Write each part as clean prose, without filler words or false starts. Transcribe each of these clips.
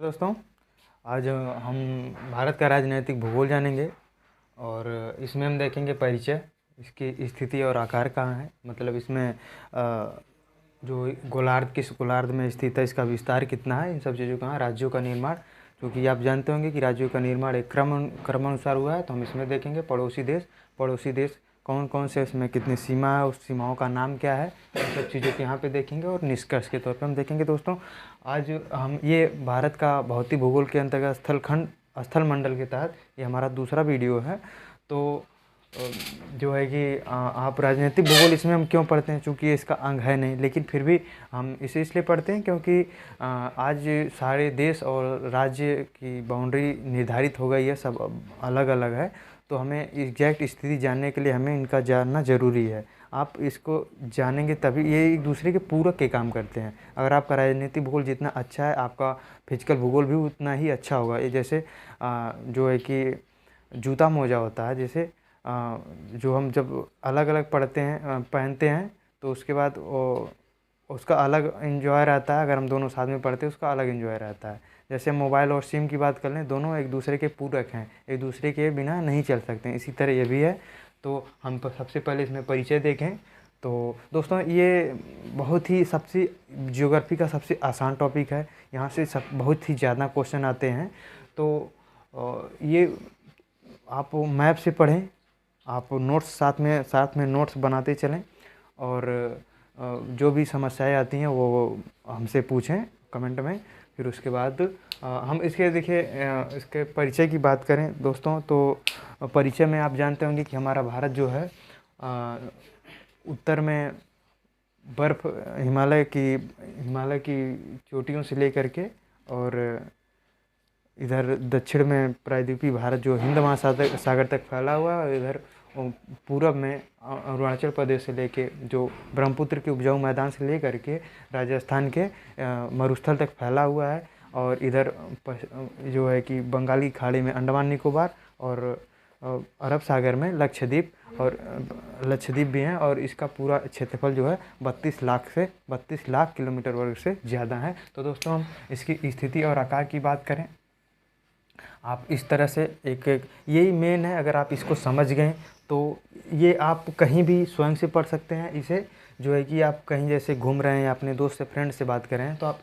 दोस्तों, आज हम भारत का राजनीतिक भूगोल जानेंगे और इसमें हम देखेंगे परिचय, इसकी स्थिति और आकार कहाँ है। मतलब इसमें जो गोलार्ध किस गोलार्ध में स्थित है, इसका विस्तार कितना है, इन सब चीज़ों का, राज्यों का निर्माण, क्योंकि आप जानते होंगे कि राज्यों का निर्माण एक क्रमानुसार हुआ है। तो हम इसमें देखेंगे पड़ोसी देश कौन कौन से, इसमें कितनी सीमा है, उस सीमाओं का नाम क्या है, इन सब चीज़ों को यहाँ पे देखेंगे। और निष्कर्ष के तौर पे हम देखेंगे दोस्तों, आज हम ये भारत का भौतिक भूगोल के अंतर्गत स्थल मंडल के तहत ये हमारा दूसरा वीडियो है। तो जो है कि आप राजनीतिक भूगोल इसमें हम क्यों पढ़ते हैं, चूँकि ये इसका अंग है नहीं, लेकिन फिर भी हम इसे इसलिए पढ़ते हैं क्योंकि आज सारे देश और राज्य की बाउंड्री निर्धारित हो गई है, सब अलग अलग है। तो हमें एग्जैक्ट स्थिति जानने के लिए हमें इनका जानना ज़रूरी है। आप इसको जानेंगे तभी, ये एक दूसरे के पूरक के काम करते हैं। अगर आपका राजनीतिक भूगोल जितना अच्छा है, आपका फिजिकल भूगोल भी उतना ही अच्छा होगा। ये जैसे जो है कि जूता मोजा होता है, जैसे जो हम जब अलग अलग पहनते हैं तो उसके बाद उसका अलग एंजॉय रहता है। अगर हम दोनों साथ में पढ़ते हैं उसका अलग एंजॉय रहता है। जैसे मोबाइल और सिम की बात कर लें, दोनों एक दूसरे के पूरक हैं, एक दूसरे के बिना नहीं चल सकते हैं। इसी तरह ये भी है। तो हम सबसे पहले इसमें परिचय देखें। तो दोस्तों, ये बहुत ही ज्योग्राफी का सबसे आसान टॉपिक है। यहाँ से बहुत ही ज़्यादा क्वेश्चन आते हैं। तो ये आप मैप से पढ़ें, आप नोट्स साथ में नोट्स बनाते चलें, और जो भी समस्याएं आती हैं वो हमसे पूछें कमेंट में। फिर उसके बाद हम इसके परिचय की बात करें दोस्तों, तो परिचय में आप जानते होंगे कि हमारा भारत जो है उत्तर में बर्फ़ हिमालय की चोटियों से लेकर के, और इधर दक्षिण में प्रायद्वीपीय भारत जो हिंद महासागर तक फैला हुआ है, और इधर पूरब में अरुणाचल प्रदेश से लेके जो ब्रह्मपुत्र के उपजाऊ मैदान से लेकर के राजस्थान के मरुस्थल तक फैला हुआ है। और इधर जो है कि बंगाली खाड़ी में अंडमान निकोबार, और अरब सागर में लक्षद्वीप भी हैं। और इसका पूरा क्षेत्रफल जो है 32 लाख किलोमीटर वर्ग से ज़्यादा है। तो दोस्तों, हम इसकी स्थिति और आकार की बात करें, आप इस तरह से यही मेन है। अगर आप इसको समझ गए तो ये आप कहीं भी स्वयं से पढ़ सकते हैं। इसे जो है कि आप कहीं जैसे घूम रहे हैं या अपने दोस्त से फ्रेंड से बात कर रहे हैं, तो आप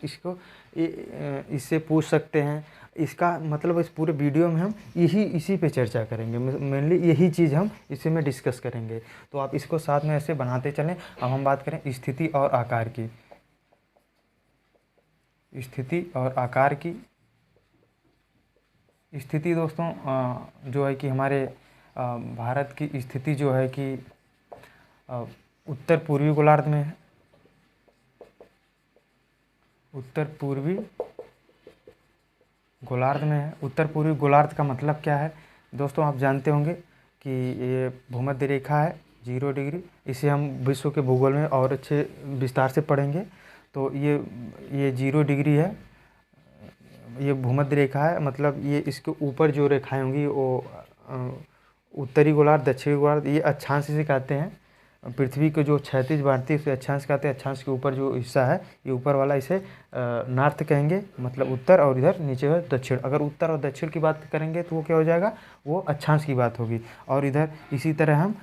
इससे पूछ सकते हैं। इसका मतलब इस पूरे वीडियो में हम इसी पे चर्चा करेंगे, मेनली यही चीज़ हम इसी में डिस्कस करेंगे। तो आप इसको साथ में ऐसे बनाते चलें। अब हम बात करें स्थिति और आकार की। स्थिति दोस्तों, जो है कि हमारे भारत की स्थिति जो है कि उत्तर पूर्वी गोलार्ध में है। उत्तर पूर्वी गोलार्ध का मतलब क्या है दोस्तों, आप जानते होंगे कि ये भूमध्य रेखा है 0 डिग्री। इसे हम विश्व के भूगोल में और अच्छे विस्तार से पढ़ेंगे। तो ये 0 डिग्री है, ये भूमध्य रेखा है। मतलब ये इसके ऊपर जो रेखाएं होंगी वो उत्तरी गोलार्ध, दक्षिणी गोलार्ध, ये अक्षांश से कहते हैं। पृथ्वी को जो क्षैतिज बांटती है उसे अक्षांश कहते हैं। अक्षांश के ऊपर जो हिस्सा है, ये ऊपर वाला, इसे नॉर्थ कहेंगे, मतलब उत्तर, और इधर नीचे है दक्षिण। अगर उत्तर और दक्षिण की बात करेंगे तो वो क्या हो जाएगा, वो अक्षांश की बात होगी। और इधर इसी तरह हम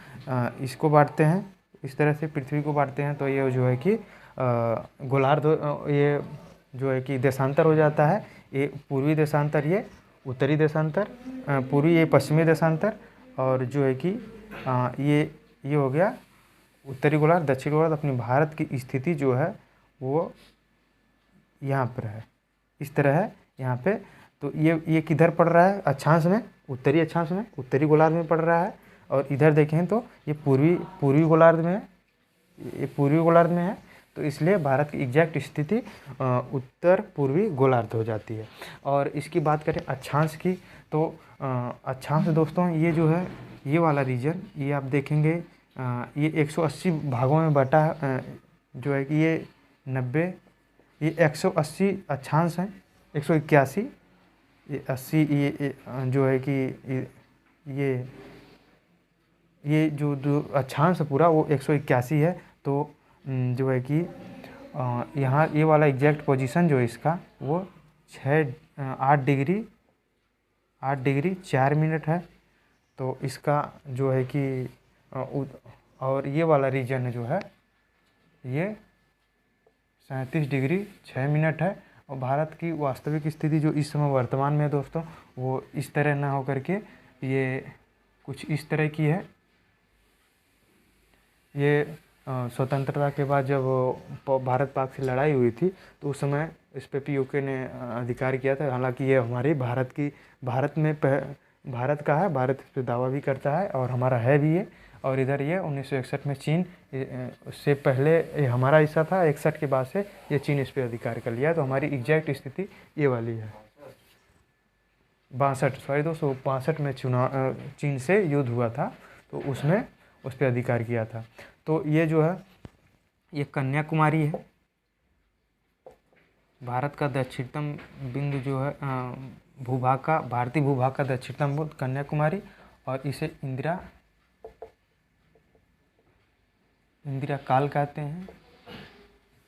इसको बांटते हैं, इस तरह से पृथ्वी को बांटते हैं। तो ये जो है कि गोलार्ध, ये जो है कि देशांतर हो जाता है। ये पूर्वी देशांतर, ये उत्तरी देशांतर, पूर्वी ये पश्चिमी देशांतर, और जो है कि ये हो गया उत्तरी गोलार्ध, दक्षिणी गोलार्ध। अपनी भारत की स्थिति जो है वो यहाँ पर है, इस तरह है यहाँ पे। तो ये किधर पड़ रहा है, अक्षांश में, उत्तरी अक्षांश में, उत्तरी गोलार्ध में पड़ रहा है। और इधर देखें तो ये पूर्वी गोलार्ध में है, ये पूर्वी गोलार्ध में है। तो इसलिए भारत की एग्जैक्ट स्थिति उत्तर पूर्वी गोलार्ध हो जाती है। और इसकी बात करें अक्षांश की, तो अक्षांश दोस्तों, ये जो है, ये वाला रीजन, ये आप देखेंगे ये 180 भागों में बटा है। जो है कि ये 180 अक्षांश हैं, 181, ये 80, ये जो है कि ये जो अक्षांश पूरा वो 181 है। तो जो है कि यहाँ ये वाला एग्जैक्ट पोजीशन जो है इसका, वो 6 8 डिग्री 4 मिनट है। तो इसका जो है कि और ये वाला रीजन है जो है ये 37 डिग्री 6 मिनट है। और भारत की वास्तविक स्थिति जो इस समय वर्तमान में है दोस्तों, वो इस तरह ना हो करके ये कुछ इस तरह की है। ये स्वतंत्रता के बाद जब भारत पाक से लड़ाई हुई थी तो उस समय इस पे पीओके ने अधिकार किया था। हालांकि ये हमारी भारत का है, भारत इस पे दावा भी करता है और हमारा है भी ये। और इधर ये 1961 में चीन से पहले ये हमारा हिस्सा था, 61 के बाद से ये चीन इस पे अधिकार कर लिया। तो हमारी एग्जैक्ट स्थिति ये वाली है। 62 में चुनाव चीन से युद्ध हुआ था तो उसमें उस पर अधिकार किया था। तो ये जो है ये कन्याकुमारी है। भारत का दक्षिणतम बिंदु जो है भारतीय भूभाग का दक्षिणतम बिंदु कन्याकुमारी, और इसे इंदिरा काल कहते हैं।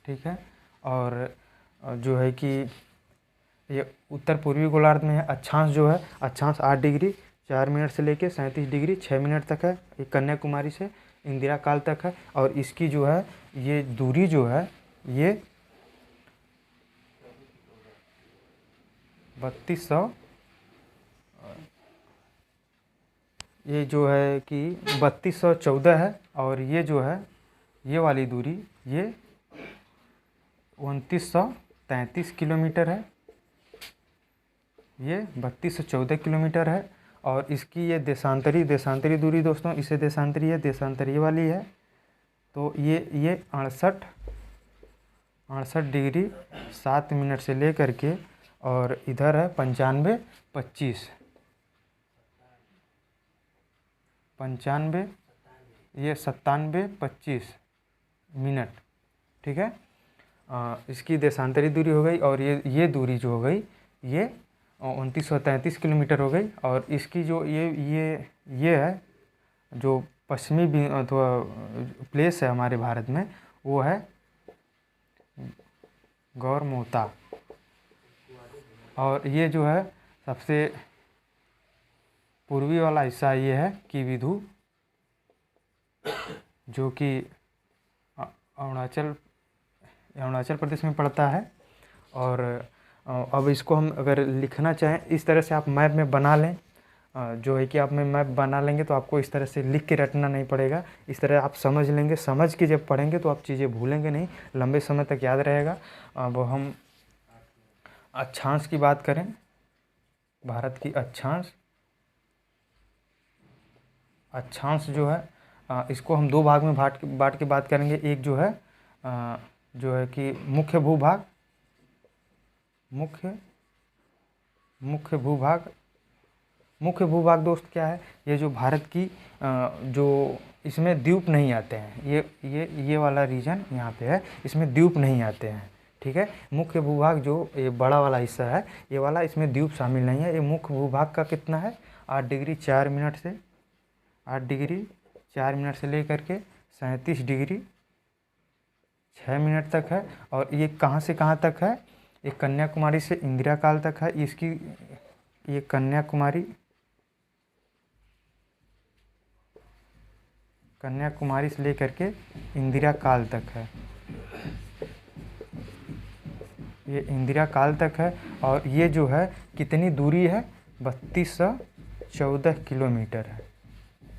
ठीक है। और जो है कि ये उत्तर पूर्वी गोलार्ध में है। अक्षांश जो है, अक्षांश 8 डिग्री 4 मिनट से लेके 37 डिग्री 6 मिनट तक है। ये कन्याकुमारी से इंदिरा काल तक है। और इसकी जो है ये दूरी जो है ये 3200 ये जो है कि 3214 है। और ये जो है ये वाली दूरी ये 2933 किलोमीटर है। ये 3214 किलोमीटर है। और इसकी ये देशांतरी दूरी दोस्तों, इसे देशांतरी वाली है। तो ये 68 डिग्री 7 मिनट से लेकर के, और इधर है 95 25 ये 97 25 मिनट। ठीक है। इसकी देशांतरी दूरी हो गई। और ये दूरी जो हो गई ये 2933 किलोमीटर हो गई। और इसकी जो ये है जो पश्चिमी अथवा प्लेस है हमारे भारत में, वो है गौरमोता। और ये जो है सबसे पूर्वी वाला हिस्सा ये है किविधु, जो कि अरुणाचल प्रदेश में पड़ता है। और अब इसको हम अगर लिखना चाहें इस तरह से आप मैप में बना लें, जो है कि आप में मैप बना लेंगे तो आपको इस तरह से लिख के रटना नहीं पड़ेगा। इस तरह आप समझ लेंगे, समझ के जब पढ़ेंगे तो आप चीज़ें भूलेंगे नहीं, लंबे समय तक याद रहेगा। अब हम अक्षांश की बात करें, भारत की अक्षांश जो है इसको हम 2 भाग में बांट के बात करेंगे। एक जो है कि मुख्य भूभाग दोस्त क्या है? ये जो भारत की जो इसमें द्वीप नहीं आते हैं, ये वाला रीजन यहाँ पे है, इसमें द्वीप नहीं आते हैं। ठीक है। मुख्य भूभाग जो ये बड़ा वाला हिस्सा है ये वाला, इसमें द्वीप शामिल नहीं है। ये मुख्य भूभाग का कितना है 8 डिग्री 4 मिनट से लेकर के 37 डिग्री 6 मिनट तक है। और ये कहाँ से कहाँ तक है? ये कन्याकुमारी से इंदिरा काल तक है। इसकी ये कन्याकुमारी से लेकर के इंदिरा काल तक है। ये इंदिरा काल तक है। और ये जो है कितनी दूरी है? 3214 किलोमीटर है।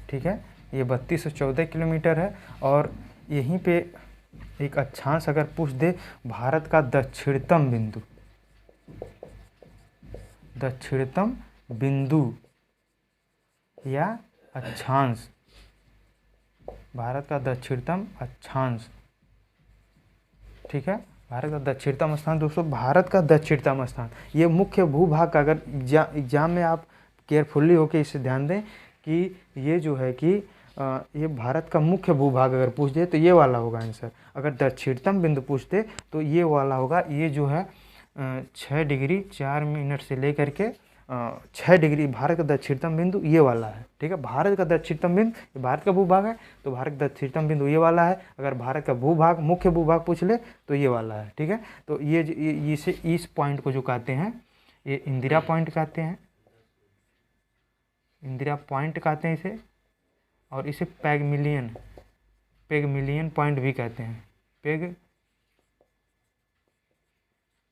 ठीक है। ये 3214 किलोमीटर है। और यहीं पे एक अक्षांश अगर पूछ दे, भारत का दक्षिणतम बिंदु या अक्षांश, भारत का दक्षिणतम अक्षांश। ठीक है। भारत का दक्षिणतम स्थान दोस्तों, भारत का दक्षिणतम स्थान, ये मुख्य भूभाग का, अगर एग्जाम में आप केयरफुली होके इसे ध्यान दें कि ये जो है कि ये भारत का मुख्य भूभाग अगर पूछ दे तो ये वाला होगा आंसर। अगर दक्षिणतम बिंदु पूछते तो ये वाला होगा। ये जो है 6 डिग्री 4 मिनट से लेकर के 6 डिग्री, भारत का दक्षिणतम बिंदु ये वाला है। ठीक है। भारत का दक्षिणतम बिंदु, भारत का भूभाग है तो भारत का दक्षिणतम बिंदु ये वाला है। अगर भारत का भूभाग मुख्य भूभाग पूछ ले तो ये वाला है। ठीक है। तो ये इस पॉइंट को जो कहते हैं ये इंदिरा पॉइंट कहते हैं, इंदिरा पॉइंट कहते हैं इसे। और इसे पैगमिलियन पैगमिलियन पॉइंट भी कहते हैं,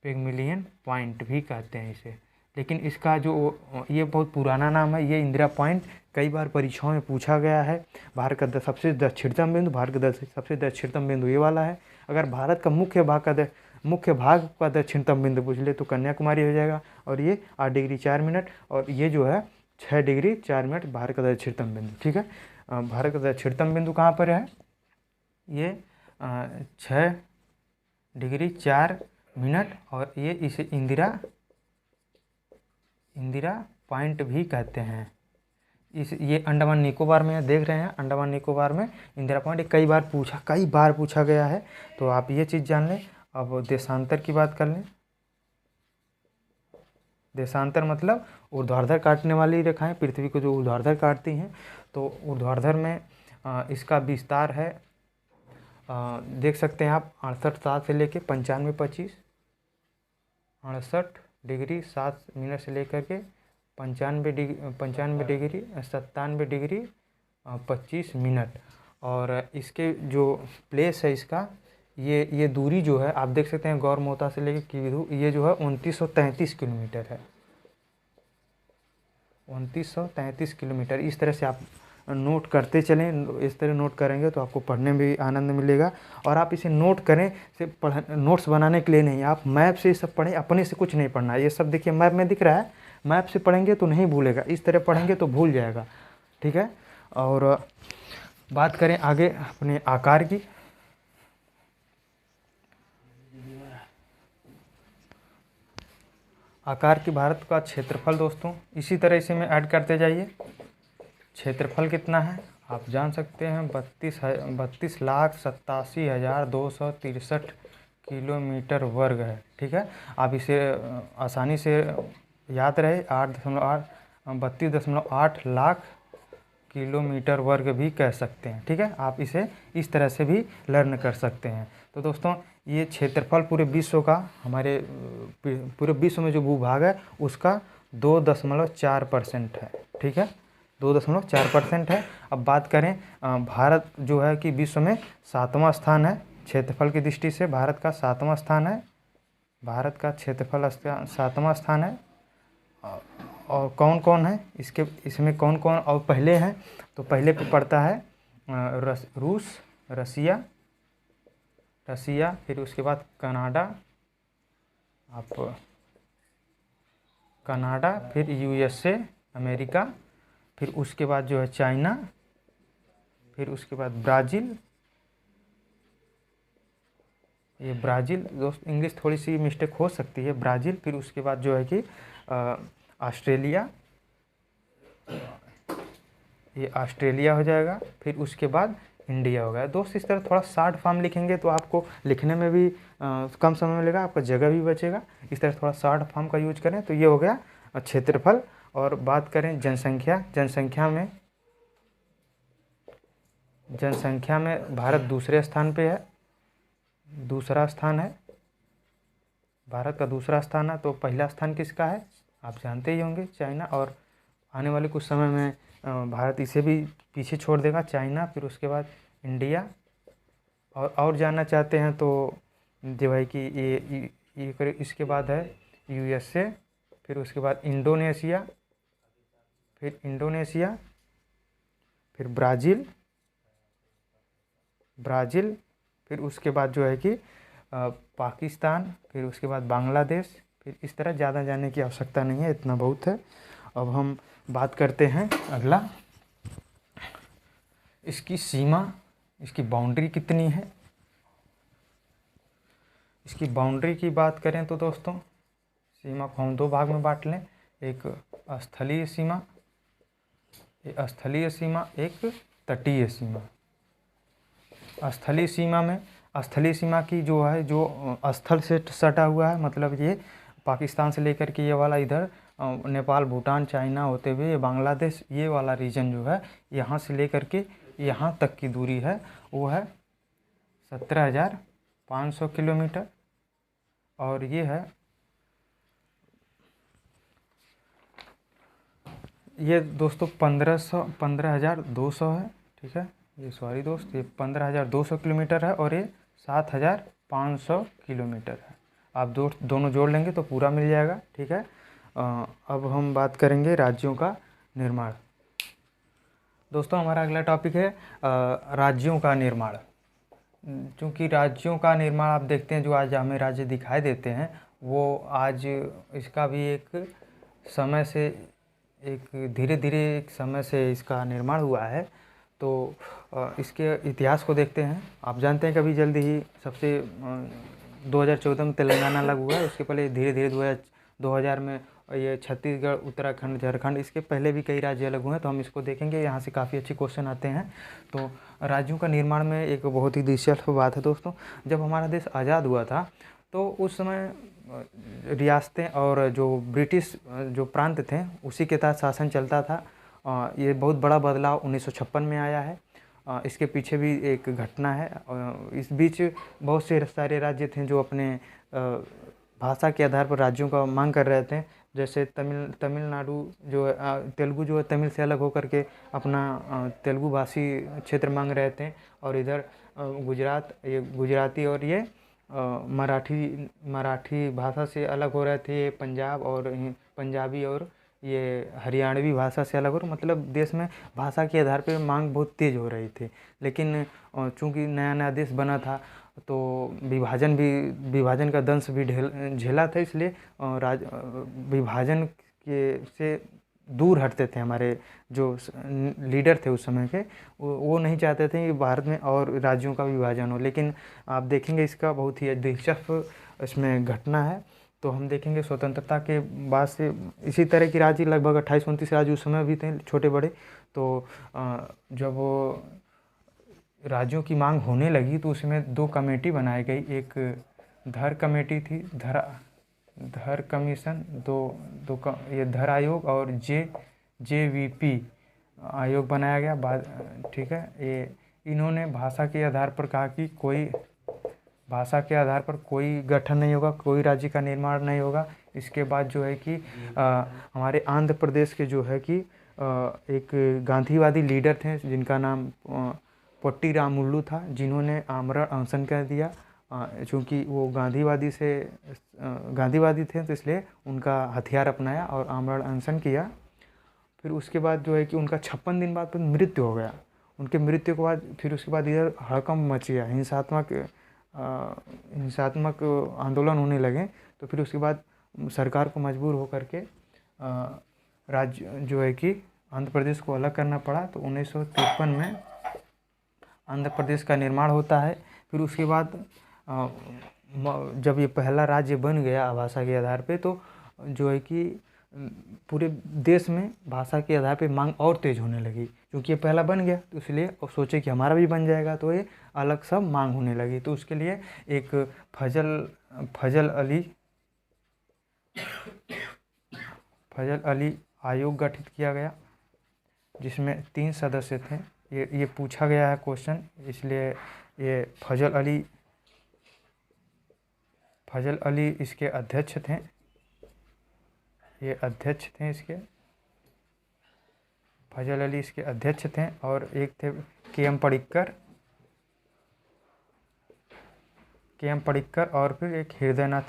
पैगमिलियन पॉइंट भी कहते हैं इसे। लेकिन इसका जो ये बहुत पुराना नाम है, ये इंदिरा पॉइंट कई बार परीक्षाओं में पूछा गया है। भारत का सबसे दक्षिणतम बिंदु, भारत का सबसे दक्षिणतम बिंदु ये वाला है। अगर भारत का मुख्य भाग का दक्षिणतम बिंदु पूछ ले तो कन्याकुमारी हो जाएगा। और ये 8 डिग्री 4 मिनट, और ये जो है 6 डिग्री 4 मिनट भारत का दक्षिणतम बिंदु। ठीक है, भारत का दक्षिणतम बिंदु कहाँ पर है? ये 6 डिग्री 4 मिनट, और ये इसे इंदिरा पॉइंट भी कहते हैं। ये अंडमान निकोबार में देख रहे हैं, अंडमान निकोबार में इंदिरा पॉइंट कई बार पूछा गया है, तो आप ये चीज़ जान लें। अब देशांतर की बात कर लें। देशांतर मतलब ऊर्ध्वाधर काटने वाली रेखाएं, पृथ्वी को जो ऊर्ध्वाधर काटती हैं, तो ऊर्ध्वाधर में इसका विस्तार है, देख सकते हैं आप 68.7 से लेके 95.25, 68 डिग्री 7 मिनट से लेकर के 95 डिग्री 97 डिग्री 25 मिनट। और इसके जो प्लेस है इसका, ये दूरी जो है आप देख सकते हैं, गौरमोता से लेकर कीविधु, ये जो है 2933 किलोमीटर है, 2933 किलोमीटर। इस तरह से आप नोट करते चलें, इस तरह नोट करेंगे तो आपको पढ़ने में भी आनंद मिलेगा। और आप इसे नोट करें नोट्स बनाने के लिए नहीं, आप मैप से ये सब पढ़ें, अपने से कुछ नहीं पढ़ना है। ये सब देखिए मैप में दिख रहा है, मैप से पढ़ेंगे तो नहीं भूलेगा, इस तरह पढ़ेंगे तो भूल जाएगा। ठीक है, और बात करें आगे अपने आकार की। आकार की भारत का क्षेत्रफल दोस्तों, इसी तरह इसे में ऐड करते जाइए। क्षेत्रफल कितना है आप जान सकते हैं, 32,87,263 किलोमीटर वर्ग है। ठीक है, आप इसे आसानी से याद रहे, 32.8 लाख किलोमीटर वर्ग भी कह सकते हैं। ठीक है, आप इसे इस तरह से भी लर्न कर सकते हैं। तो दोस्तों ये क्षेत्रफल पूरे विश्व का, हमारे पूरे विश्व में जो भूभाग है उसका 2.4% है। ठीक है, 2.4% है। अब बात करें भारत जो है कि विश्व में 7वां स्थान है, क्षेत्रफल की दृष्टि से भारत का 7वां स्थान है, भारत का क्षेत्रफल 7वां स्थान है। और कौन कौन है इसमें कौन कौन और पहले हैं, तो पहले पे पड़ता है रूस, रसिया, फिर उसके बाद कनाडा, फिर USA अमेरिका, फिर उसके बाद जो है चाइना, फिर उसके बाद ब्राज़ील। ये ब्राज़ील दोस्त, इंग्लिश थोड़ी सी मिस्टेक हो सकती है, ब्राज़ील। फिर उसके बाद जो है कि ऑस्ट्रेलिया, ये ऑस्ट्रेलिया हो जाएगा। फिर उसके बाद इंडिया हो गया। दोस्त इस तरह थोड़ा शॉर्ट फॉर्म लिखेंगे तो आपको लिखने में भी कम समय मिलेगा, आपका जगह भी बचेगा। इस तरह थोड़ा शॉर्ट फॉर्म का यूज करें। तो ये हो गया क्षेत्रफल। और बात करें जनसंख्या में भारत दूसरे स्थान पे है, दूसरा स्थान है, भारत का दूसरा स्थान है। तो पहला स्थान किसका है आप जानते ही होंगे, चाइना। और आने वाले कुछ समय में भारत इसे भी पीछे छोड़ देगा, चाइना, फिर उसके बाद इंडिया। और जानना चाहते हैं तो जो है कि ये इसके बाद है USA, फिर उसके बाद इंडोनेशिया, फिर ब्राज़ील, फिर उसके बाद जो है कि पाकिस्तान, फिर उसके बाद बांग्लादेश। फिर इस तरह ज़्यादा जानने की आवश्यकता नहीं है, इतना बहुत है। अब हम बात करते हैं अगला, इसकी सीमा, इसकी बाउंड्री कितनी है। इसकी बाउंड्री की बात करें तो दोस्तों सीमा को हम 2 भाग में बांट लें, एक स्थलीय सीमा, एक तटीय सीमा। स्थलीय सीमा की जो है, जो स्थल से सटा हुआ है, मतलब ये पाकिस्तान से लेकर के ये वाला इधर नेपाल, भूटान, चाइना होते हुए ये बांग्लादेश, ये वाला रीजन जो है, यहाँ से लेकर के यहाँ तक की दूरी है वो है 17,500 किलोमीटर। और ये है ये दोस्तों 15,200 है। ठीक है, ये सॉरी दोस्त, ये 15,200 किलोमीटर है और ये 7,500 किलोमीटर है। आप दोनों जोड़ लेंगे तो पूरा मिल जाएगा। ठीक है, अब हम बात करेंगे राज्यों का निर्माण। दोस्तों हमारा अगला टॉपिक है राज्यों का निर्माण। क्योंकि राज्यों का निर्माण आप देखते हैं, जो आज हमें राज्य दिखाई देते हैं वो आज इसका भी एक समय से, एक धीरे धीरे एक समय से इसका निर्माण हुआ है। तो इसके इतिहास को देखते हैं। आप जानते हैं कभी जल्दी ही सबसे 2014 में तेलंगाना अलग हुआ है। उसके पहले धीरे धीरे 2000 में ये छत्तीसगढ़, उत्तराखंड, झारखंड, इसके पहले भी कई राज्य अलग हुए हैं। तो हम इसको देखेंगे, यहाँ से काफ़ी अच्छे क्वेश्चन आते हैं। तो राज्यों का निर्माण में एक बहुत ही दिलचस्प बात है दोस्तों। जब हमारा देश आज़ाद हुआ था तो उस समय रियासतें और जो ब्रिटिश जो प्रांत थे उसी के तहत शासन चलता था। ये बहुत बड़ा बदलाव 1956 में आया है। इसके पीछे भी एक घटना है। इस बीच बहुत से सारे राज्य थे जो अपने भाषा के आधार पर राज्यों का मांग कर रहे थे। जैसे तमिलनाडु जो है, तेलुगु जो है तमिल से अलग होकर के अपना तेलुगु भाषी क्षेत्र मांग रहे थे। और इधर गुजरात, ये गुजराती और ये मराठी भाषा से अलग हो रहे थे। ये पंजाब और पंजाबी और ये हरियाणवी भाषा से अलग हो, मतलब देश में भाषा के आधार पर मांग बहुत तेज़ हो रही थी। लेकिन चूँकि नया नया देश बना था तो विभाजन का दंश भी झेला था। इसलिए विभाजन के से दूर हटते थे हमारे जो लीडर थे उस समय के। वो नहीं चाहते थे कि भारत में और राज्यों का विभाजन हो। लेकिन आप देखेंगे इसका बहुत ही दिलचस्प इसमें घटना है। तो हम देखेंगे स्वतंत्रता के बाद से इसी तरह की राज्य लगभग 28-29 राज्य उस समय भी थे, छोटे बड़े। तो जब वो राज्यों की मांग होने लगी तो उसमें 2 कमेटी बनाई गई। एक धर कमेटी थी, धर कमीशन, ये धर आयोग और JVP आयोग बनाया गया बाद। ठीक है, ये इन्होंने भाषा के आधार पर कहा कि भाषा के आधार पर कोई गठन नहीं होगा, कोई राज्य का निर्माण नहीं होगा। इसके बाद जो है कि हमारे आंध्र प्रदेश के जो है कि एक गांधीवादी लीडर थे जिनका नाम पोट्टी रामुलु था, जिन्होंने आमरण अनशन कर दिया। चूँकि वो गांधीवादी थे तो इसलिए उनका हथियार अपनाया और आमरण अनशन किया। फिर उसके बाद जो है कि उनका 56 दिन बाद मृत्यु हो गया। उनके मृत्यु के बाद फिर उसके बाद इधर हड़कंप मच गया, हिंसात्मक आंदोलन होने लगे। तो फिर उसके बाद सरकार को मजबूर होकर के राज्य जो है कि आंध्र प्रदेश को अलग करना पड़ा। तो 1953 में आंध्र प्रदेश का निर्माण होता है। फिर उसके बाद जब ये पहला राज्य बन गया भाषा के आधार पे, तो जो है कि पूरे देश में भाषा के आधार पे मांग और तेज़ होने लगी। क्योंकि ये पहला बन गया तो इसलिए और सोचे कि हमारा भी बन जाएगा, तो ये अलग सब मांग होने लगी। तो उसके लिए एक फजल अली आयोग गठित किया गया, जिसमें 3 सदस्य थे। ये पूछा गया है क्वेश्चन, इसलिए ये फजल अली इसके अध्यक्ष थे। ये अध्यक्ष थे इसके, फजल अली इसके अध्यक्ष थे। और एक थे KM पडिक्कर और फिर एक हृदयनाथ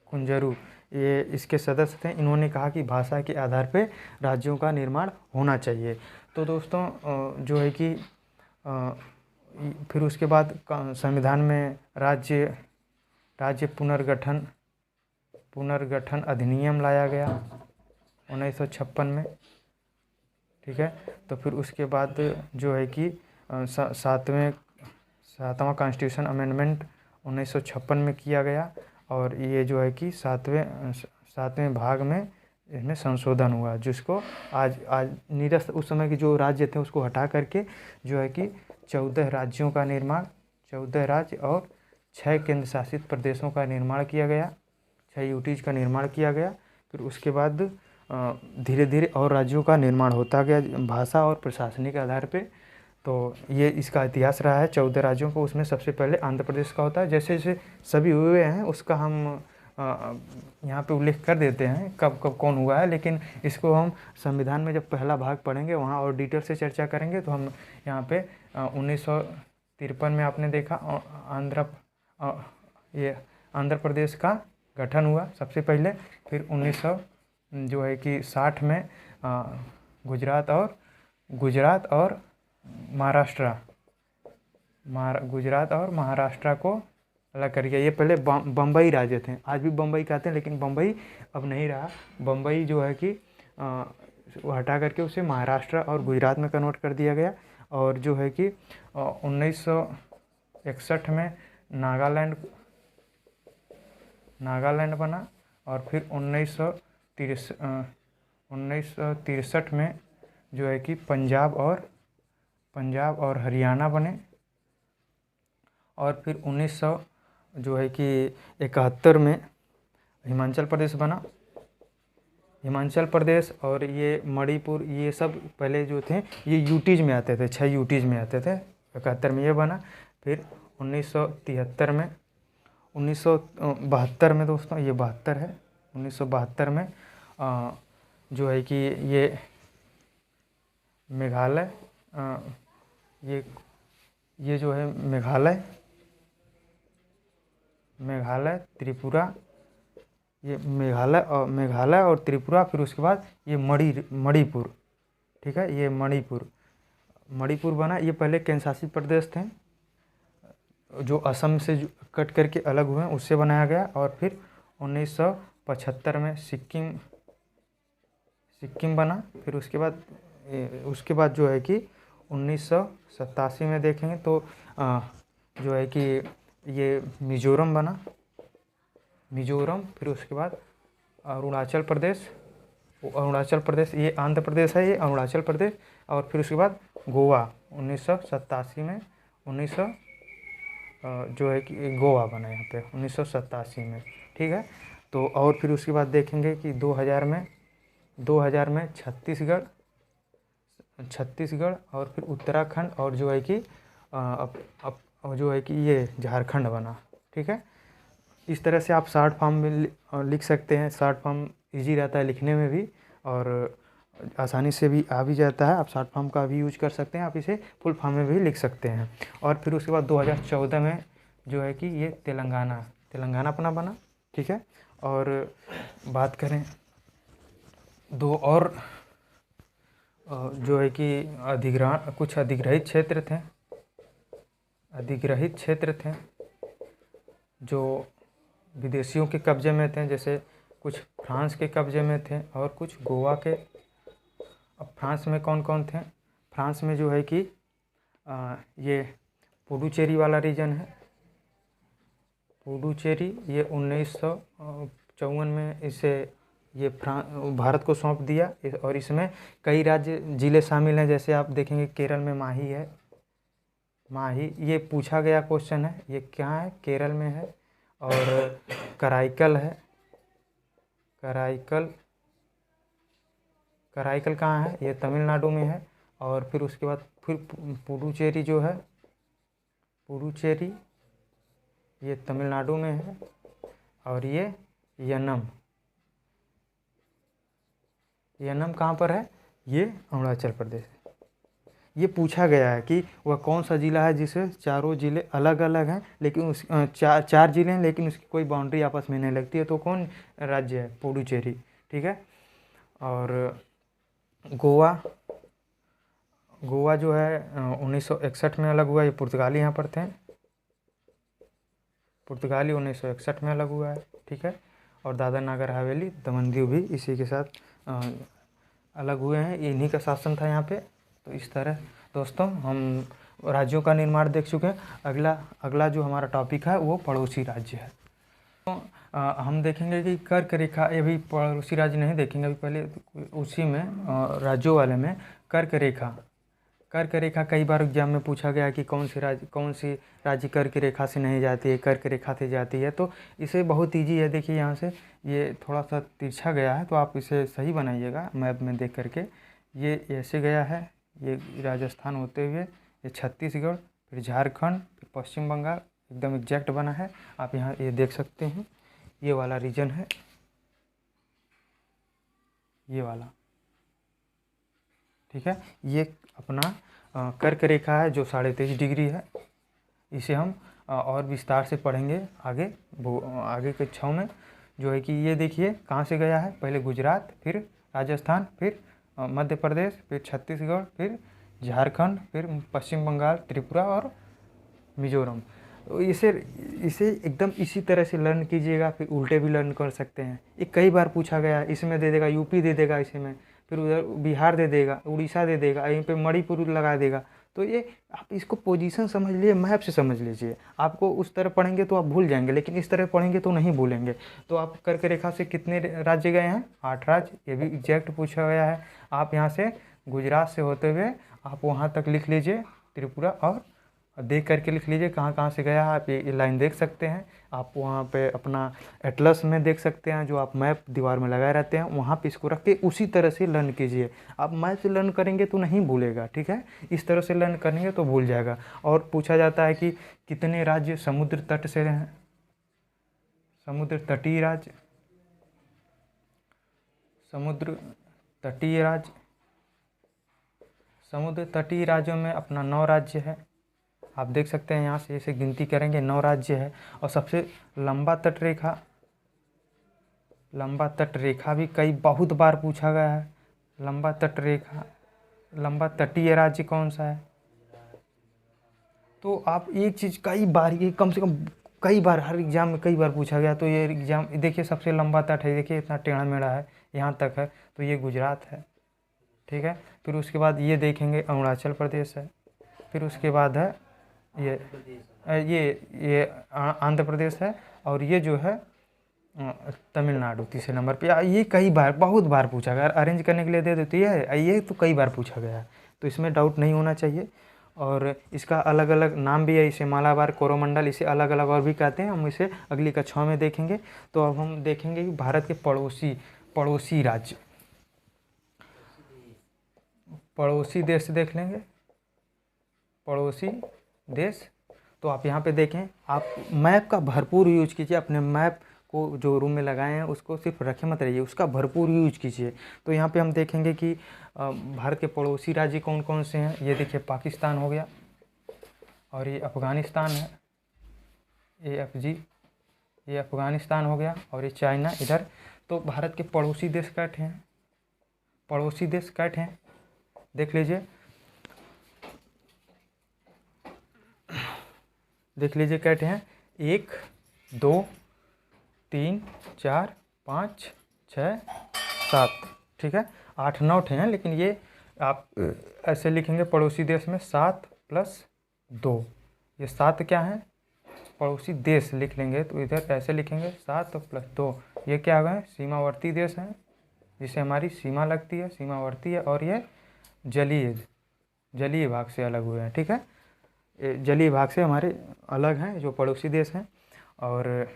कुंजरू, ये इसके सदस्य थे। इन्होंने कहा कि भाषा के आधार पे राज्यों का निर्माण होना चाहिए। तो दोस्तों जो है कि फिर उसके बाद संविधान में राज्य पुनर्गठन अधिनियम लाया गया 1956 में। ठीक है, तो फिर उसके बाद जो है कि 7वां कॉन्स्टिट्यूशन अमेंडमेंट 1956 में किया गया। और ये जो है कि 7वें भाग में इसमें संशोधन हुआ, जिसको आज निरस्त उस समय के जो राज्य थे उसको हटा करके जो है कि 14 राज्यों का निर्माण, 14 राज्य और 6 केंद्र शासित प्रदेशों का निर्माण किया गया, 6 यूटीज का निर्माण किया गया। फिर उसके बाद धीरे धीरे और राज्यों का निर्माण होता गया भाषा और प्रशासनिक आधार पे। तो ये इसका इतिहास रहा है 14 राज्यों को। उसमें सबसे पहले आंध्र प्रदेश का होता है। जैसे जैसे सभी हुए हैं उसका हम यहाँ पे उल्लेख कर देते हैं कब कब कौन हुआ है, लेकिन इसको हम संविधान में जब पहला भाग पढ़ेंगे वहाँ और डिटेल से चर्चा करेंगे। तो हम यहाँ पे 1953 में आपने देखा ये आंध्र प्रदेश का गठन हुआ सबसे पहले। फिर 1960 में गुजरात और महाराष्ट्र को अलग कर दिया। ये पहले बम्बई राज्य थे, आज भी बम्बई कहते हैं, लेकिन बम्बई अब नहीं रहा। बम्बई जो है कि वो हटा करके उसे महाराष्ट्र और गुजरात में कन्वर्ट कर दिया गया। और जो है कि 1961 में नागालैंड बना। और फिर 1963 में जो है कि पंजाब और हरियाणा बने। और फिर 1971 में हिमाचल प्रदेश बना। हिमाचल प्रदेश और ये मणिपुर, ये सब पहले जो थे ये यूटीज में आते थे, 6 यूटीज में आते थे। 71 में ये बना। फिर 1972 में दोस्तों, ये 72 है, 1972 में जो है कि ये मेघालय, ये जो है मेघालय त्रिपुरा, ये मेघालय और त्रिपुरा। फिर उसके बाद ये मणिपुर, ठीक है, ये मणिपुर बना। ये पहले केंद्र शासित प्रदेश थे जो असम से कट करके अलग हुए, उससे बनाया गया। और फिर 1975 में सिक्किम बना। फिर उसके बाद जो है कि 1987 में देखेंगे तो जो है कि ये मिजोरम बना, फिर उसके बाद अरुणाचल प्रदेश, ये आंध्र प्रदेश है, ये अरुणाचल प्रदेश। और फिर उसके बाद गोवा 1987 में, जो है कि गोवा बना यहाँ पे 1987 में, ठीक है। तो और फिर उसके बाद देखेंगे कि 2000 में छत्तीसगढ़ और फिर उत्तराखंड और जो है कि जो है कि ये झारखंड बना, ठीक है। इस तरह से आप शॉर्ट फॉर्म में लिख सकते हैं। शॉर्ट फॉर्म इजी रहता है लिखने में भी और आसानी से भी आ भी जाता है। आप शॉर्ट फॉर्म का भी यूज कर सकते हैं, आप इसे फुल फॉर्म में भी लिख सकते हैं। और फिर उसके बाद 2014 में जो है कि ये तेलंगाना अपना बना, ठीक है। और बात करें दो और जो है कि कुछ अधिग्रहित क्षेत्र थे जो विदेशियों के कब्जे में थे, जैसे कुछ फ्रांस के कब्जे में थे और कुछ गोवा के। अब फ्रांस में कौन कौन थे? फ्रांस में जो है कि ये पुडुचेरी वाला रीजन है। पुडुचेरी ये 1954 में इसे ये भारत को सौंप दिया। और इसमें कई राज्य ज़िले शामिल हैं, जैसे आप देखेंगे केरल में माही है। ये पूछा गया क्वेश्चन है, ये क्या है? केरल में है। और कराईकल है। कराईकल कहाँ है? ये तमिलनाडु में है। और फिर उसके बाद फिर पुडुचेरी जो है, पुडुचेरी ये तमिलनाडु में है। और ये यनम कहाँ पर है? ये अरुणाचल प्रदेश है। ये पूछा गया है कि वह कौन सा ज़िला है जिसे चारों ज़िले अलग अलग हैं, लेकिन उस चार ज़िले हैं लेकिन उसकी कोई बाउंड्री आपस में नहीं लगती है, तो कौन राज्य है? पुडुचेरी, ठीक है। और गोवा जो है 1961 में अलग हुआ। ये पुर्तगाली यहाँ पर थे, पुर्तगाली 1961 में अलग हुआ है, ठीक है। और दादर नागर हवेली, दमन दीव भी इसी के साथ अलग हुए हैं। इन्हीं का शासन था यहाँ पे। तो इस तरह दोस्तों हम राज्यों का निर्माण देख चुके हैं। अगला जो हमारा टॉपिक है वो पड़ोसी राज्य है। तो हम देखेंगे कि कर्क रेखा, ये भी पड़ोसी राज्य नहीं देखेंगे अभी, पहले उसी में राज्यों वाले में कर्क रेखा कई बार एग्जाम में पूछा गया कि कौन सी राज्य कर्क रेखा से नहीं जाती है, कर्क रेखा से जाती है। तो इसे बहुत ईजी है, देखिए यहाँ से ये थोड़ा सा तिरछा गया है, तो आप इसे सही बनाइएगा मैप में देख करके। ये ऐसे गया है, ये राजस्थान होते हुए ये छत्तीसगढ़, फिर झारखंड, फिर पश्चिम बंगाल, एकदम एग्जैक्ट बना है। आप यहाँ ये देख सकते हैं, ये वाला रीजन है, ये वाला, ठीक है। ये अपना कर्क रेखा है जो 23.5 डिग्री है। इसे हम और विस्तार से पढ़ेंगे आगे आगे के कक्षाओं में। जो है कि ये देखिए कहाँ से गया है, पहले गुजरात, फिर राजस्थान, फिर मध्य प्रदेश, फिर छत्तीसगढ़, फिर झारखंड, फिर पश्चिम बंगाल, त्रिपुरा और मिजोरम। तो इसे इसे एकदम इसी तरह से लर्न कीजिएगा, फिर उल्टे भी लर्न कर सकते हैं। ये कई बार पूछा गया है, इसमें दे देगा यूपी दे देगा, इसमें फिर उधर बिहार दे देगा, उड़ीसा दे देगा, यहीं पे मणिपुर लगा देगा। तो ये आप इसको पोजीशन समझ लीजिए, मैप से समझ लीजिए। आपको उस तरह पढ़ेंगे तो आप भूल जाएंगे, लेकिन इस तरह पढ़ेंगे तो नहीं भूलेंगे। तो आप कर्क रेखा से कितने राज्य गए हैं, 8 राज्य, ये भी एग्जैक्ट पूछा गया है। आप यहाँ से गुजरात से होते हुए आप वहाँ तक लिख लीजिए त्रिपुरा, और देख करके लिख लीजिए कहाँ कहाँ से गया है। आप ये लाइन देख सकते हैं, आप वहाँ पे अपना एटलस में देख सकते हैं, जो आप मैप दीवार में लगाए रहते हैं, वहाँ पे इसको रख के उसी तरह से लर्न कीजिए। आप मैप से लर्न करेंगे तो नहीं भूलेगा, ठीक है। इस तरह से लर्न करेंगे तो भूल जाएगा। और पूछा जाता है कि कितने राज्य समुद्र तट से हैं, समुद्र तटीय राज्य, समुद्र तटीय राज्य, समुद्र तटीय राज्यों में अपना 9 राज्य है। आप देख सकते हैं यहाँ से इसे गिनती करेंगे 9 राज्य है। और सबसे लंबा तट रेखा, लंबा तट रेखा भी बहुत बार पूछा गया है। लंबा तट रेखा, लंबा तटीय राज्य कौन सा है। तो आप एक चीज़ कई बार, ये कम से कम कई बार हर एग्जाम में कई बार पूछा गया। तो ये एग्जाम देखिए, सबसे लंबा तट है, देखिए इतना टेढ़ा मेढ़ा है, यहाँ तक है, तो ये गुजरात है, ठीक है। फिर उसके बाद ये देखेंगे अरुणाचल प्रदेश है, फिर उसके बाद है ये आंध्र प्रदेश है, और ये जो है तमिलनाडु तीसरे नंबर पे। ये कई बार, बहुत बार पूछा गया, अरेंज करने के लिए दे देती है, ये तो कई बार पूछा गया है, तो इसमें डाउट नहीं होना चाहिए। और इसका अलग अलग नाम भी है, इसे मालाबार, कोरोमंडल, इसे अलग अलग और भी कहते हैं। हम इसे अगली कक्षाओं में देखेंगे। तो अब हम देखेंगे कि भारत के पड़ोसी राज्य, पड़ोसी देश देख लेंगे, पड़ोसी देश। तो आप यहाँ पे देखें, आप मैप का भरपूर यूज कीजिए। अपने मैप को जो रूम में लगाए हैं उसको सिर्फ रखे मत रहिए, उसका भरपूर यूज कीजिए। तो यहाँ पे हम देखेंगे कि भारत के पड़ोसी राज्य कौन कौन से हैं। ये देखिए पाकिस्तान हो गया, और ये अफ़गानिस्तान है, AFG, ये अफ़गानिस्तान हो गया, और ये चाइना इधर। तो भारत के पड़ोसी देश कैट हैं, पड़ोसी देश कैट हैं, देख लीजिए, देख लीजिए कैटे हैं, 1 2 3 4 5 6 7, ठीक है। 8 9 ठे हैं, लेकिन ये आप ऐसे लिखेंगे पड़ोसी देश में 7 + 2, ये 7 क्या है, पड़ोसी देश लिख लेंगे। तो इधर ऐसे लिखेंगे 7 + 2, ये क्या है, सीमावर्ती देश हैं, जिसे हमारी सीमा लगती है, सीमावर्ती है। और ये जलीय भाग से अलग हुए हैं, ठीक है। जलीय भाग से हमारे अलग हैं जो पड़ोसी देश हैं। और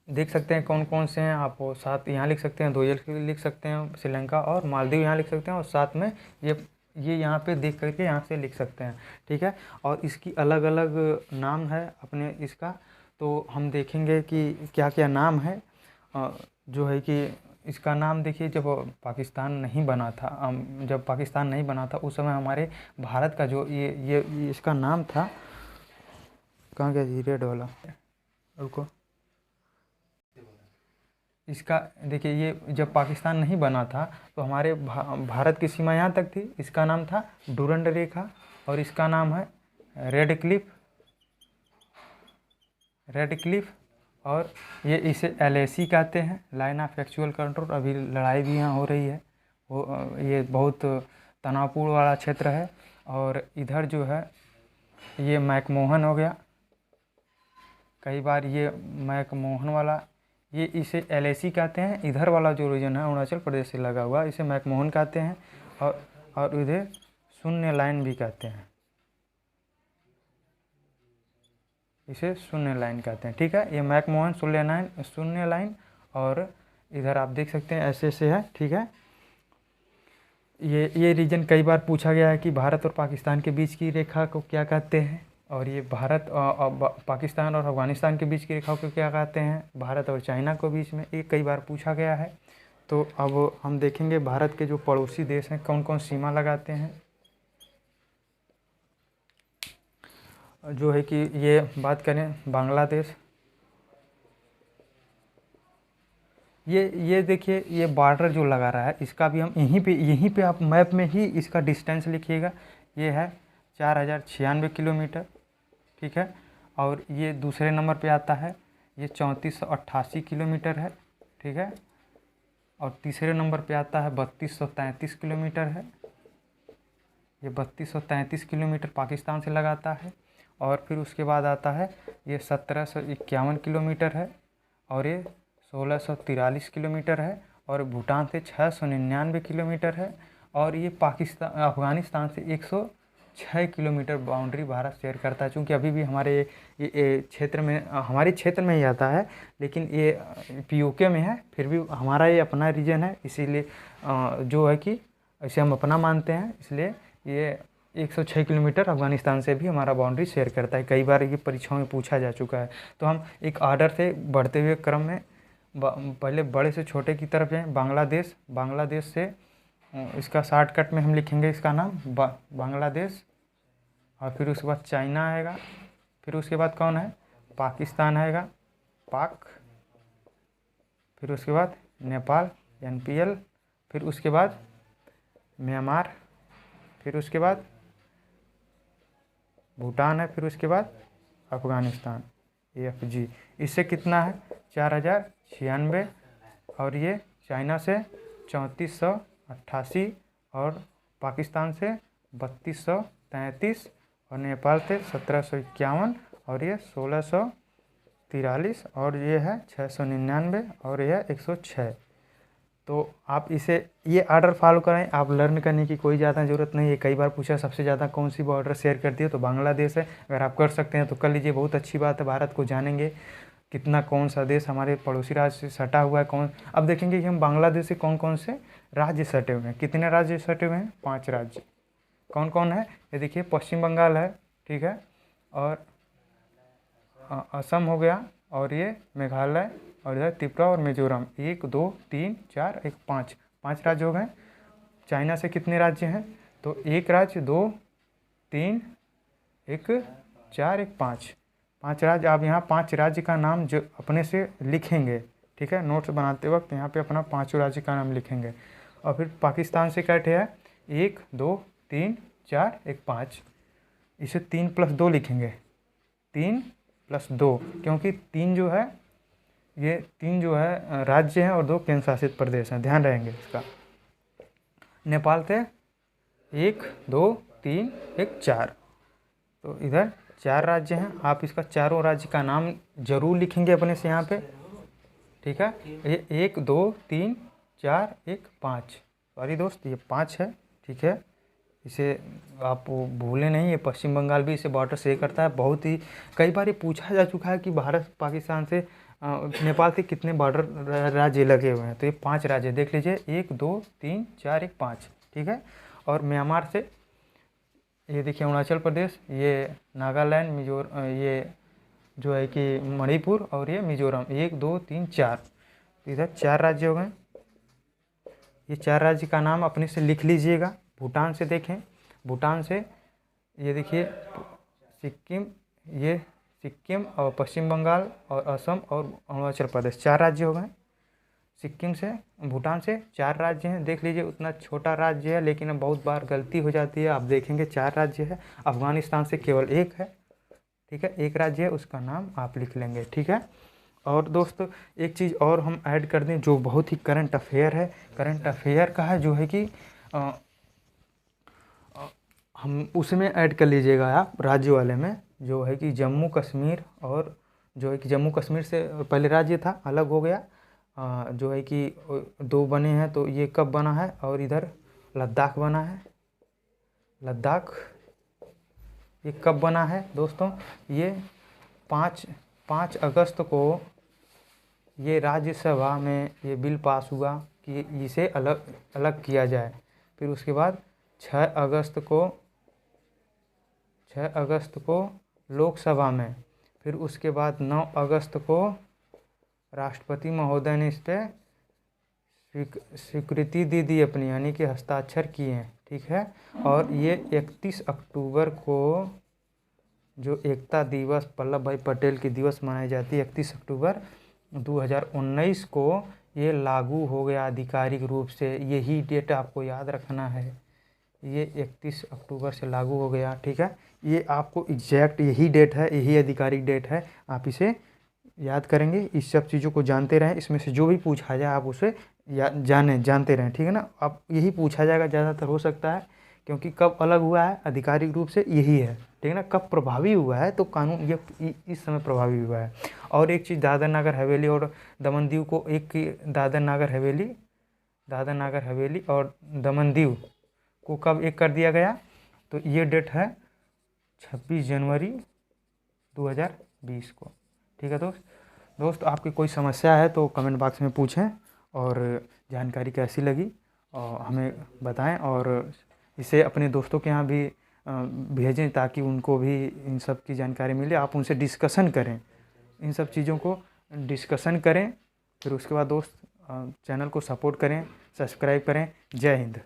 देख सकते हैं कौन कौन से हैं, आप 7 यहाँ लिख सकते हैं, 2 ये लिख सकते हैं, श्रीलंका और मालदीव यहाँ लिख सकते हैं, और साथ में ये यहाँ पे देख करके यहाँ से लिख सकते हैं, ठीक है। और इसकी अलग अलग नाम है अपने इसका। तो हम देखेंगे कि क्या क्या नाम है। जो है कि इसका नाम देखिए, जब पाकिस्तान नहीं बना था, जब पाकिस्तान नहीं बना था उस समय हमारे भारत का जो ये इसका नाम था, कहाँ गया जी रेड वाला, रुको, इसका देखिए, ये जब पाकिस्तान नहीं बना था तो हमारे भारत की सीमा यहाँ तक थी। इसका नाम था डूरंड रेखा, और इसका नाम है रेड क्लिफ, और ये इसे LAC कहते हैं, लाइन ऑफ एक्चुअल कंट्रोल। अभी लड़ाई भी यहाँ हो रही है, वो ये बहुत तनावपूर्ण वाला क्षेत्र है। और इधर जो है ये मैकमोहन हो गया, कई बार ये मैकमोहन वाला, ये इसे LAC कहते हैं। इधर वाला जो रीजन है अरुणाचल प्रदेश से लगा हुआ, इसे मैकमोहन कहते हैं। और इधर शून्य लाइन भी कहते हैं, इसे शून्य लाइन कहते हैं, ठीक है। ये मैकमोहन शून्य लाइन, और इधर आप देख सकते हैं ऐसे ऐसे है, ठीक है। ये रीजन कई बार पूछा गया है कि भारत और पाकिस्तान के बीच की रेखा को क्या कहते हैं। और ये भारत पाकिस्तान और अफ़गानिस्तान के बीच की रेखाओं को क्या कहते हैं? भारत और चाइना को बीच में, ये कई बार पूछा गया है। तो अब हम देखेंगे भारत के जो पड़ोसी देश हैं कौन कौन सीमा लगाते हैं। जो है कि ये बात करें बांग्लादेश, ये देखिए ये बॉर्डर जो लगा रहा है इसका भी हम यहीं पे आप मैप में ही इसका डिस्टेंस लिखिएगा। ये है 4096 किलोमीटर, ठीक है। और ये दूसरे नंबर पे आता है, ये 3488 किलोमीटर है, ठीक है। और तीसरे नंबर पे आता है 3233 किलोमीटर है। ये 3233 किलोमीटर पाकिस्तान से लगाता है। और फिर उसके बाद आता है ये 1751 किलोमीटर है। और ये 1643 किलोमीटर है। और भूटान से 699 किलोमीटर है। और ये पाकिस्तान अफ़गानिस्तान से 106 किलोमीटर बाउंड्री भारत शेयर करता है। चूँकि अभी भी हमारे ये क्षेत्र में, हमारे क्षेत्र में ही आता है, लेकिन ये पीओके में है, फिर भी हमारा ये अपना रीजन है, इसीलिए जो है कि इसे हम अपना मानते हैं, इसलिए ये 106 किलोमीटर अफ़गानिस्तान से भी हमारा बाउंड्री शेयर करता है। कई बार ये परीक्षाओं में पूछा जा चुका है। तो हम एक ऑर्डर से बढ़ते हुए क्रम में पहले बड़े से छोटे की तरफ जाएँ। बांग्लादेश से इसका शॉर्टकट में हम लिखेंगे इसका नाम बांग्लादेश। और फिर उसके बाद चाइना आएगा। फिर उसके बाद कौन है? पाकिस्तान आएगा, पाक। फिर उसके बाद नेपाल, NPL। फिर उसके बाद म्यांमार। फिर उसके बाद भूटान है। फिर उसके बाद अफ़गानिस्तान, AFG। इससे कितना है? 4096। और ये चाइना से 3488 और पाकिस्तान से 3233 और नेपाल से 1751 और ये 1643 और ये है 699 और यह 106। तो आप इसे ये ऑर्डर फॉलो करें। आप लर्न करने की कोई ज़्यादा ज़रूरत नहीं है। कई बार पूछा सबसे ज़्यादा कौन सी बॉर्डर शेयर करती है, तो बांग्लादेश है। अगर आप कर सकते हैं तो कर लीजिए, बहुत अच्छी बात है। भारत को जानेंगे कितना कौन सा देश हमारे पड़ोसी राज्य से सटा हुआ है कौन। अब देखेंगे कि हम बांग्लादेश से कौन कौन से राज्य सटे हुए हैं। कितने राज्य सटे हुए हैं? 5 राज्य। कौन कौन है? ये देखिए पश्चिम बंगाल है, ठीक है। और असम हो गया। और ये मेघालय। और इधर त्रिपुरा और मिजोरम। 1 2 3 4 1 5 राज्य हो गए। चाइना से कितने राज्य हैं? तो 1 राज्य, 2 3 1 4 1 5 राज्य। आप यहाँ 5 राज्य का नाम जो अपने से लिखेंगे, ठीक है। नोट्स बनाते वक्त यहाँ पे अपना 5 राज्य का नाम लिखेंगे। और फिर पाकिस्तान से कैसे है? 1 2 3 4 1 5। इसे 3 + 2 लिखेंगे। 3 + 2, क्योंकि 3 जो है ये 3 जो है राज्य हैं और 2 केंद्र शासित प्रदेश हैं, ध्यान रहेंगे इसका। नेपाल से 1 2 3 1 4। तो इधर 4 राज्य हैं। आप इसका चारों राज्य का नाम जरूर लिखेंगे अपने से यहाँ पे, ठीक है। ये 1 2 3 4 1 5। सॉरी दोस्त, ये 5 है, ठीक है। इसे आप भूलें नहीं। ये पश्चिम बंगाल भी इसे बॉर्डर शेयर करता है। बहुत ही कई बार ये पूछा जा चुका है कि भारत पाकिस्तान से नेपाल से कितने बॉर्डर राज्य लगे हुए हैं। तो ये 5 राज्य देख लीजिए, 1 2 3 4 1 5, ठीक है। और म्यांमार से ये देखिए अरुणाचल प्रदेश, ये नागालैंड, ये जो है कि मणिपुर और ये मिजोरम। 1 2 3 4, इधर 4 राज्य हो गए। ये 4 राज्य का नाम अपने से लिख लीजिएगा। भूटान से देखें, भूटान से ये देखिए सिक्किम, ये सिक्किम और पश्चिम बंगाल और असम और अरुणाचल प्रदेश, 4 राज्य हो गए। सिक्किम से, भूटान से 4 राज्य हैं। देख लीजिए उतना छोटा राज्य है, लेकिन अब बहुत बार गलती हो जाती है। आप देखेंगे 4 राज्य है। अफ़गानिस्तान से केवल 1 है, ठीक है। 1 राज्य है, उसका नाम आप लिख लेंगे, ठीक है। और दोस्तों एक चीज़ और हम ऐड कर दें जो बहुत ही करंट अफेयर है, करंट अफेयर का है, जो है कि हम उसमें ऐड कर लीजिएगा आप राज्य वाले में, जो है कि जम्मू कश्मीर। और जो है कि जम्मू कश्मीर से पहले राज्य था, अलग हो गया। जो है कि 2 बने हैं, तो ये कब बना है? और इधर लद्दाख बना है। लद्दाख ये कब बना है दोस्तों? ये 5 अगस्त को ये राज्यसभा में ये बिल पास हुआ कि इसे अलग किया जाए। फिर उसके बाद 6 अगस्त को लोकसभा में। फिर उसके बाद 9 अगस्त को राष्ट्रपति महोदय ने इस पर स्वीकृति दे दी अपनी, यानी कि हस्ताक्षर किए हैं, ठीक है। और ये 31 अक्टूबर को जो एकता दिवस वल्लभ भाई पटेल की दिवस मनाई जाती है, 31 अक्टूबर 2019 को ये लागू हो गया आधिकारिक रूप से। यही डेट आपको याद रखना है, ये 31 अक्टूबर से लागू हो गया, ठीक है। ये आपको एग्जैक्ट यही डेट है, यही आधिकारिक डेट है, आप इसे याद करेंगे। इस सब चीज़ों को जानते रहें, इसमें से जो भी पूछा जाए आप उसे जानते रहें, ठीक है ना। अब यही पूछा जाएगा ज़्यादातर, हो सकता है, क्योंकि कब अलग हुआ है आधिकारिक रूप से यही है, ठीक है ना। कब प्रभावी हुआ है, तो कानून ये इस समय प्रभावी हुआ है। और एक चीज़, दादर नगर हवेली और दमन दीव को दादर नगर हवेली और दमन दीव को कब एक कर दिया गया, तो ये डेट है 26 जनवरी 2020 को, ठीक है। दोस्त आपकी कोई समस्या है तो कमेंट बॉक्स में पूछें, और जानकारी कैसी लगी और हमें बताएं, और इसे अपने दोस्तों के यहाँ भी भेजें ताकि उनको भी इन सब की जानकारी मिले। आप उनसे डिस्कशन करें, इन सब चीज़ों को डिस्कशन करें। फिर उसके बाद दोस्त चैनल को सपोर्ट करें, सब्सक्राइब करें। जय हिंद।